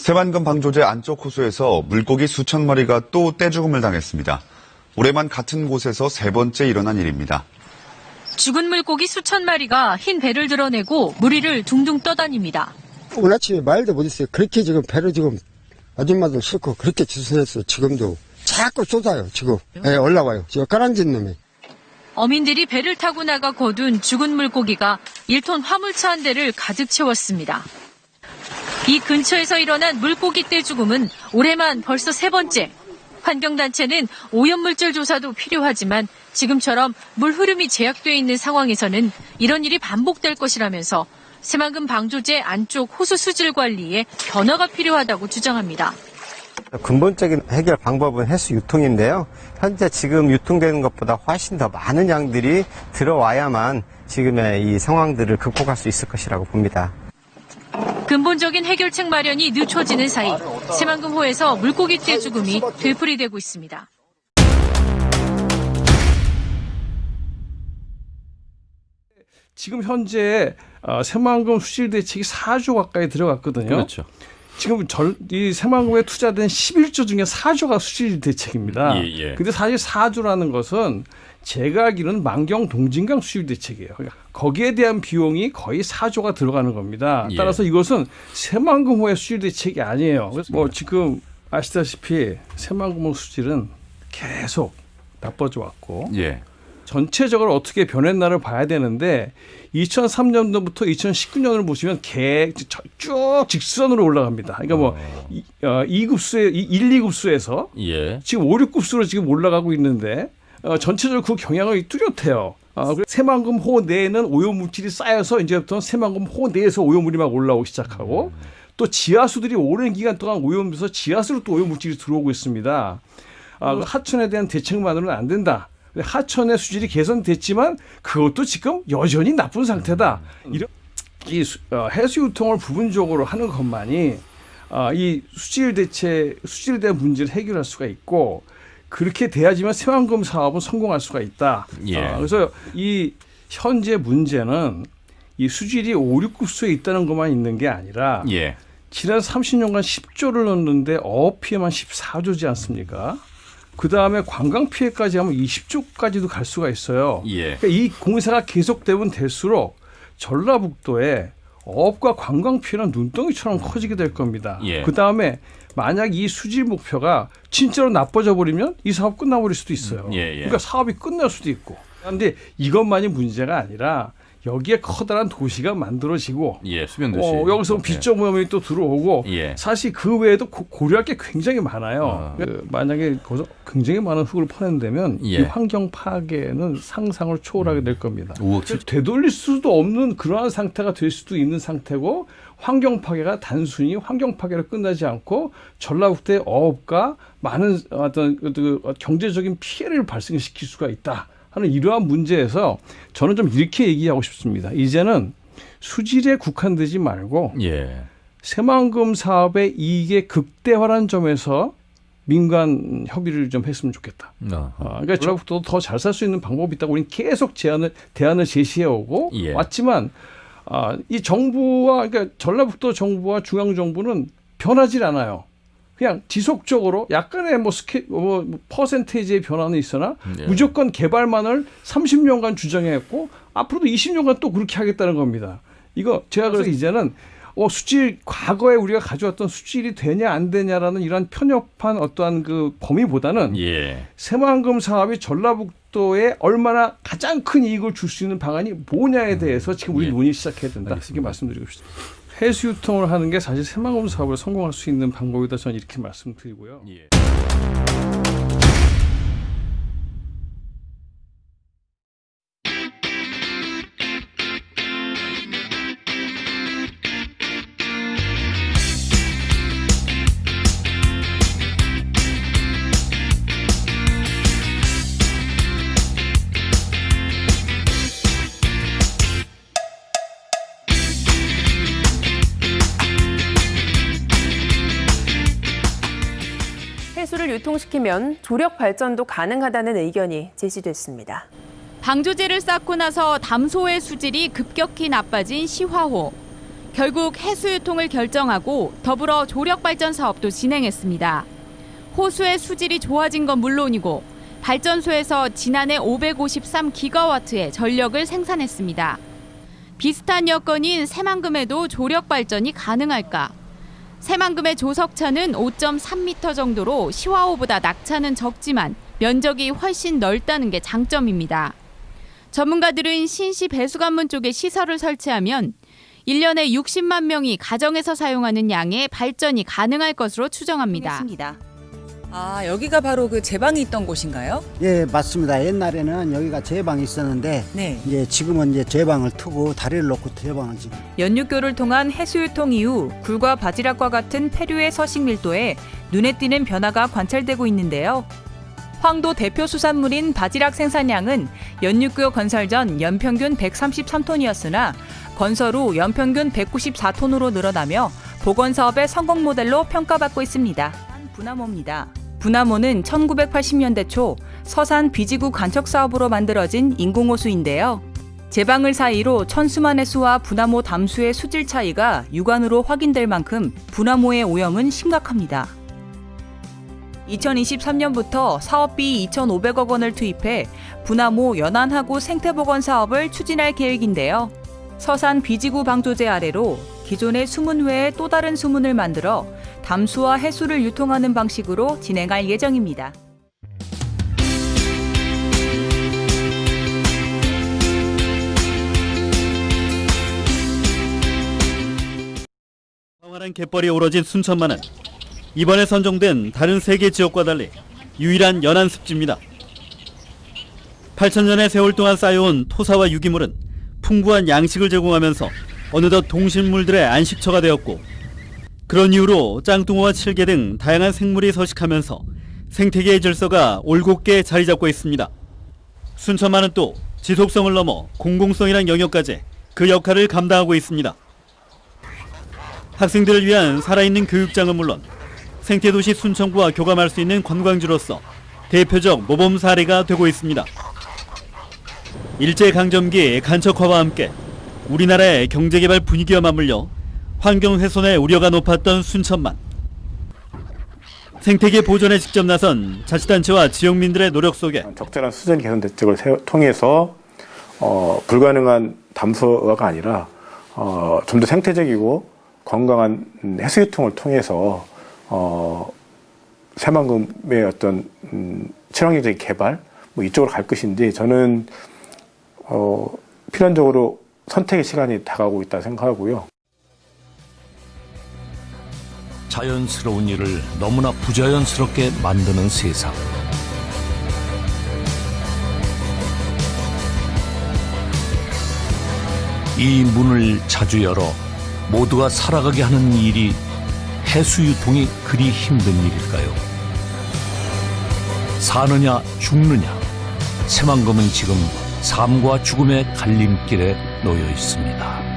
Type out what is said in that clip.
새만금 방조제 안쪽 호수에서 물고기 수천 마리가 또 떼죽음을 당했습니다. 올해만 같은 곳에서 세 번째 일어난 일입니다. 죽은 물고기 수천 마리가 흰 배를 드러내고 물 위를 둥둥 떠다닙니다. 오늘 아침에 말도 못했어요. 그렇게 지금 배를 지금 아줌마들 싣고 그렇게 주선했어요. 지금도 자꾸 쏟아요. 지금 올라와요. 지금 까란진 놈이. 어민들이 배를 타고 나가 거둔 죽은 물고기가 1톤 화물차 한 대를 가득 채웠습니다. 이 근처에서 일어난 물고기 떼죽음은 올해만 벌써 세 번째. 환경단체는 오염물질 조사도 필요하지만 지금처럼 물 흐름이 제약돼 있는 상황에서는 이런 일이 반복될 것이라면서 새만금 방조제 안쪽 호수 수질 관리에 변화가 필요하다고 주장합니다. 근본적인 해결 방법은 해수 유통인데요. 현재 지금 유통되는 것보다 훨씬 더 많은 양들이 들어와야만 지금의 이 상황들을 극복할 수 있을 것이라고 봅니다. 근본적인 해결책 마련이 늦춰지는 사이 새만금호에서 물고기 떼죽음이 되풀이되고 있습니다. 지금 현재 새만금 수질 대책이 4조 가까이 들어갔거든요. 그렇죠. 지금 이 새만금에 투자된 11조 중에 4조가 수질 대책입니다. 근데 사실 4조라는 것은 제가 알기로는 만경 동진강 수질 대책이에요. 그러니까 거기에 대한 비용이 거의 4조가 들어가는 겁니다. 따라서 이것은 새만금호의 수질 대책이 아니에요. 그래서 뭐 지금 아시다시피 새만금호 수질은 계속 나빠져 왔고 전체적으로 어떻게 변했나를 봐야 되는데 2003년도부터 2019년을 보시면 쭉 직선으로 올라갑니다. 그러니까 뭐 2급수에 1, 2급수에서 지금 5, 6급수로 지금 올라가고 있는데 전체적으로 그 경향이 뚜렷해요. 새만금호 내에는 오염물질이 쌓여서 이제부터 새만금호 내에서 오염물이 막 올라오기 시작하고 또 지하수들이 오랜 기간 동안 오염돼서 지하수로 또 오염물질이 들어오고 있습니다. 하천에 대한 대책만으로는 안 된다. 하천의 수질이 개선됐지만 그것도 지금 여전히 나쁜 상태다. 이런 이 해수 유통을 부분적으로 하는 것만이 이 수질에 대한 문제를 해결할 수가 있고 그렇게 돼야지만 새만금 사업은 성공할 수가 있다. 그래서 이 현재 문제는 이 수질이 5, 6급수에 있다는 것만 있는 게 아니라 지난 30년간 10조를 넣었는데 어업 피해만 14조지 않습니까? 그다음에 관광 피해까지 하면 20조까지도 갈 수가 있어요. 그러니까 이 공사가 계속되면 될수록 전라북도에 어업과 관광 피해는 눈덩이처럼 커지게 될 겁니다. 그다음에 만약 이 수질 목표가 진짜로 나빠져 버리면 이 사업 끝나버릴 수도 있어요. 그러니까 사업이 끝날 수도 있고. 그런데 이것만이 문제가 아니라 여기에 커다란 도시가 만들어지고 수변 도시. 여기서 빚점 오염이 또 들어오고 사실 그 외에도 고려할 게 굉장히 많아요. 만약에 거기서 굉장히 많은 흙을 퍼낸다면 이 환경 파괴는 상상을 초월하게 될 겁니다. 되돌릴 수도 없는 그러한 상태가 될 수도 있는 상태고 환경 파괴가 단순히 환경 파괴로 끝나지 않고 전라북도의 어업과 많은 어떤 경제적인 피해를 발생시킬 수가 있다. 하는 이러한 문제에서 저는 좀 이렇게 얘기하고 싶습니다. 이제는 수질에 국한되지 말고 새만금 사업의 이익의 극대화라는 점에서 민간 협의를 좀 했으면 좋겠다. 그러니까 전라북도도 더 잘 살 수 있는 방법이 있다고 우리는 계속 대안을 제시해오고 왔지만 이 정부와 그러니까 전라북도 정부와 중앙 정부는 변하지 않아요. 그냥 지속적으로 약간의 퍼센테이지의 변화는 있으나 무조건 개발만을 30년간 주장했고 앞으로도 20년간 또 그렇게 하겠다는 겁니다. 이거 제가 그래서 이제는 수질 과거에 우리가 가져왔던 수질이 되냐 안 되냐라는 이러한 편협한 어떠한 그 범위보다는 새만금 사업이 전라북도에 얼마나 가장 큰 이익을 줄 수 있는 방안이 뭐냐에 대해서 지금 우리 논의 시작해야 된다. 이렇게 말씀드리고 싶습니다. 해수 유통을 하는 게 사실 새만금 사업을 성공할 수 있는 방법이다. 저는 이렇게 말씀드리고요. 해수를 유통시키면 조력 발전도 가능하다는 의견이 제시됐습니다. 방조제를 쌓고 나서 담소의 수질이 급격히 나빠진 시화호. 결국 해수유통을 결정하고 더불어 조력발전 사업도 진행했습니다. 호수의 수질이 좋아진 건 물론이고 발전소에서 지난해 553기가와트의 전력을 생산했습니다. 비슷한 여건인 새만금에도 조력발전이 가능할까? 새만금의 조석차는 5.3m 정도로 시화호보다 낙차는 적지만 면적이 훨씬 넓다는 게 장점입니다. 전문가들은 신시 배수관문 쪽에 시설을 설치하면 1년에 60만 명이 가정에서 사용하는 양의 발전이 가능할 것으로 추정합니다. 아, 여기가 바로 그 제방이 있던 곳인가요? 예, 맞습니다. 옛날에는 여기가 제방이 있었는데 네. 이제 지금은 이제 제방을 트고 다리를 놓고 제방을 지금. 연육교를 통한 해수유통 이후 굴과 바지락과 같은 폐류의 서식 밀도에 눈에 띄는 변화가 관찰되고 있는데요. 황도 대표 수산물인 바지락 생산량은 연육교 건설 전 연평균 133톤이었으나 건설 후 연평균 194톤으로 늘어나며 복원 사업의 성공 모델로 평가받고 있습니다. 분화모입니다. 분화모는 1980년대 초 서산 비지구 간척 사업으로 만들어진 인공호수인데요. 제방을 사이로 천수만의 수와 분화모 담수의 수질 차이가 육안으로 확인될 만큼 분화모의 오염은 심각합니다. 2023년부터 사업비 2,500억 원을 투입해 분화모 연안하구 생태복원 사업을 추진할 계획인데요. 서산 비지구 방조제 아래로 기존의 수문 외에 또 다른 수문을 만들어 담수와 해수를 유통하는 방식으로 진행할 예정입니다. 황활한 갯벌이 우러진 순천만은 이번에 선정된 다른 3개 지역과 달리 유일한 연안 습지입니다. 8,000년의 세월 동안 쌓여온 토사와 유기물은 풍부한 양식을 제공하면서 어느덧 동식물들의 안식처가 되었고, 그런 이유로 짱뚱어와 칠개 등 다양한 생물이 서식하면서 생태계의 질서가 올곧게 자리 잡고 있습니다. 순천만은 또 지속성을 넘어 공공성이란 영역까지 그 역할을 감당하고 있습니다. 학생들을 위한 살아있는 교육장은 물론 생태도시 순천구와 교감할 수 있는 관광지로서 대표적 모범 사례가 되고 있습니다. 일제강점기 간척화와 함께 우리나라의 경제개발 분위기와 맞물려 환경훼손의 우려가 높았던 순천만. 생태계 보존에 직접 나선 자치단체와 지역민들의 노력 속에 적절한 수질 개선 대책을 통해서 불가능한 담수화가 아니라 좀 더 생태적이고 건강한 해수유통을 통해서 새만금의 어떤 친환경적인 개발 이쪽으로 갈 것인데, 저는 필연적으로 선택의 시간이 다가오고 있다 생각하고요. 자연스러운 일을 너무나 부자연스럽게 만드는 세상. 이 문을 자주 열어 모두가 살아가게 하는 일이 해수유통이 그리 힘든 일일까요? 사느냐 죽느냐, 새만금은 지금 삶과 죽음의 갈림길에 놓여 있습니다.